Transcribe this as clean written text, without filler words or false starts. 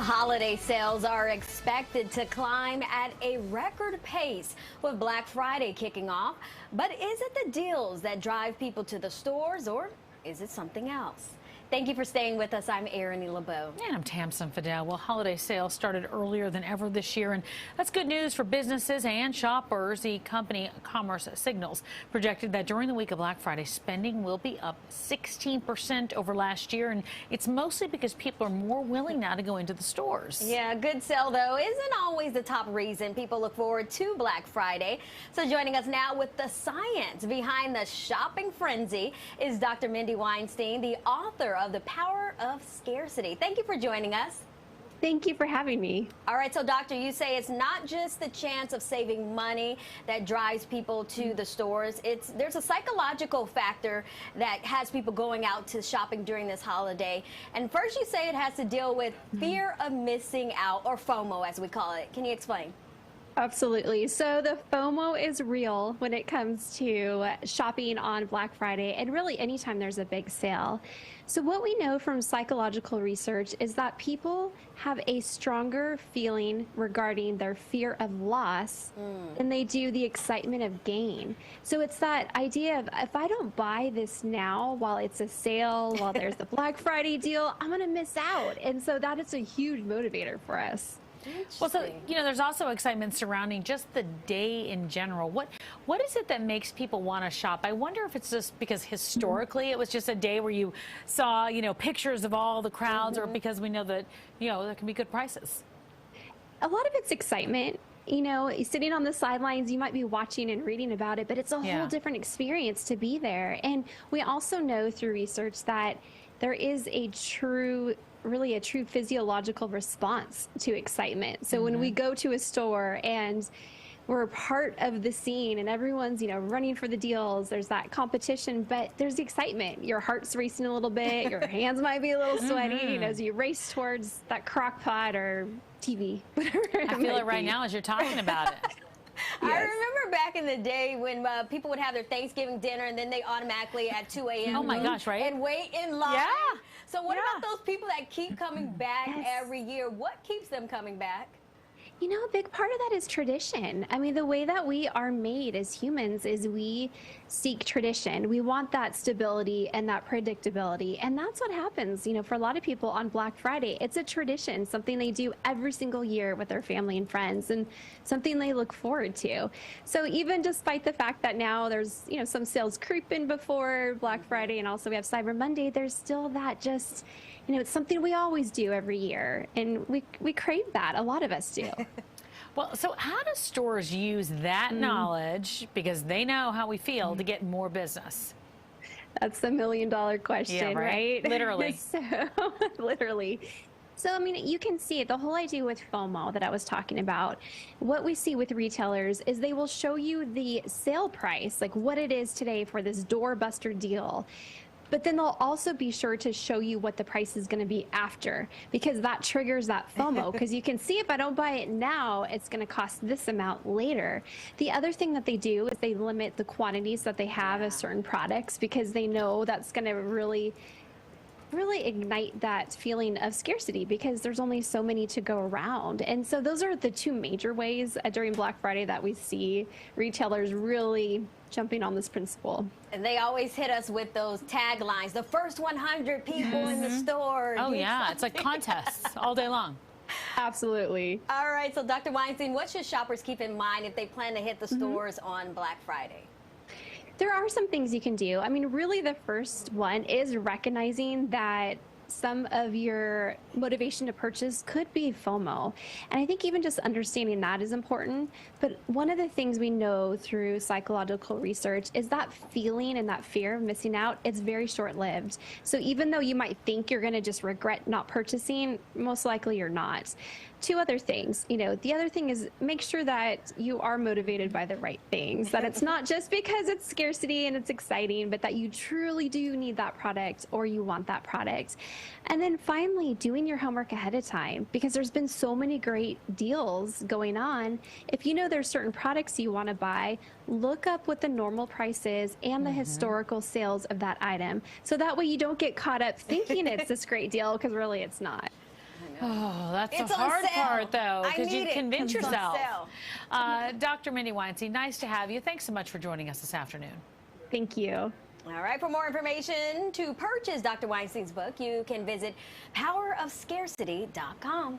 Holiday sales are expected to climb at a record pace with Black Friday kicking off. But is it the deals that drive people to the stores, or is it something else? Thank you for staying with us. I'm Erin LeBeau. And I'm Tamsin Fidel. Well, holiday sales started earlier than ever this year, and that's good news for businesses and shoppers. The company Commerce Signals projected that during the week of Black Friday, spending will be up 16% over last year, and it's mostly because people are more willing now to go into the stores. Yeah, good sale, though, isn't always the top reason people look forward to Black Friday. So joining us now with the science behind the shopping frenzy is Dr. Mindy Weinstein, the author of The Power of Scarcity. Thank you for joining us. Thank you for having me. All right, so doctor, you say it's not just the chance of saving money that drives people to the stores. There's a psychological factor that has people going out to shopping during this holiday. And first you say it has to deal with fear of missing out, or FOMO as we call it. Can you explain? Absolutely. So the FOMO is real when it comes to shopping on Black Friday and really anytime there's a big sale. So what we know from psychological research is that people have a stronger feeling regarding their fear of loss than they do the excitement of gain. So it's that idea of, if I don't buy this now while it's a sale, while there's the Black Friday deal, I'm going to miss out. And so that is a huge motivator for us. Well, so, there's also excitement surrounding just the day in general. What is it that makes people want to shop? I wonder if it's just because historically it was just a day where you saw, pictures of all the crowds, or because we know that, there can be good prices. A lot of it's excitement. Sitting on the sidelines, you might be watching and reading about it, but it's a whole different experience to be there. And we also know through research that there is really a true physiological response to excitement. So when we go to a store and we're part of the scene and everyone's, running for the deals, there's that competition, but there's the excitement. Your heart's racing a little bit, your hands might be a little sweaty, as you race towards that crock pot or TV, whatever it I feel it right now as you're talking about it. Yes. I remember back in the day when people would have their Thanksgiving dinner and then they automatically at 2 a.m. Oh my gosh, right? And wait in line. Yeah. So what about those people that keep coming back every year? What keeps them coming back? A big part of that is tradition. I mean, the way that we are made as humans is we seek tradition. We want that stability and that predictability. And that's what happens, for a lot of people on Black Friday. It's a tradition, something they do every single year with their family and friends, and something they look forward to. So even despite the fact that now there's, some sales creeping before Black Friday, and also we have Cyber Monday, there's still that just, it's something we always do every year. And we crave that. A lot of us do. Well, so how do stores use that knowledge, because they know how we feel, to get more business? That's the million-dollar question, right? Literally. Literally. So, you can see it. The whole idea with FOMO that I was talking about, what we see with retailers is they will show you the sale price, like what it is today for this doorbuster deal. But then they'll also be sure to show you what the price is going to be after, because that triggers that FOMO, because you can see if I don't buy it now, it's going to cost this amount later. The other thing that they do is they limit the quantities that they have of certain products, because they know that's going to really ignite that feeling of scarcity, because there's only so many to go around. And so those are the two major ways during Black Friday that we see retailers really jumping on this principle. And they always hit us with those taglines, the first 100 people in the store. Oh yeah, it's like contests all day long. Absolutely. All right, so Dr. Weinstein, what should shoppers keep in mind if they plan to hit the stores on Black Friday? There are some things you can do. Really the first one is recognizing that some of your motivation to purchase could be FOMO. And I think even just understanding that is important. But one of the things we know through psychological research is that feeling and that fear of missing out, it's very short-lived. So even though you might think you're going to just regret not purchasing, most likely you're not. Two other things. The other thing is make sure that you are motivated by the right things, that it's not just because it's scarcity and it's exciting, but that you truly do need that product or you want that product. And then finally, doing your homework ahead of time, because there's been so many great deals going on. If you know there's certain products you want to buy, look up what the normal price is and the historical sales of that item. So that way you don't get caught up thinking it's this great deal, because really it's not. Oh, that's It's the on hard sale. part, though, I because you need it, convince 'cause it's on yourself. sale. Dr. Mindy Weinstein, nice to have you. Thanks so much for joining us this afternoon. Thank you. All right, for more information to purchase Dr. Weinstein's book, you can visit powerofscarcity.com.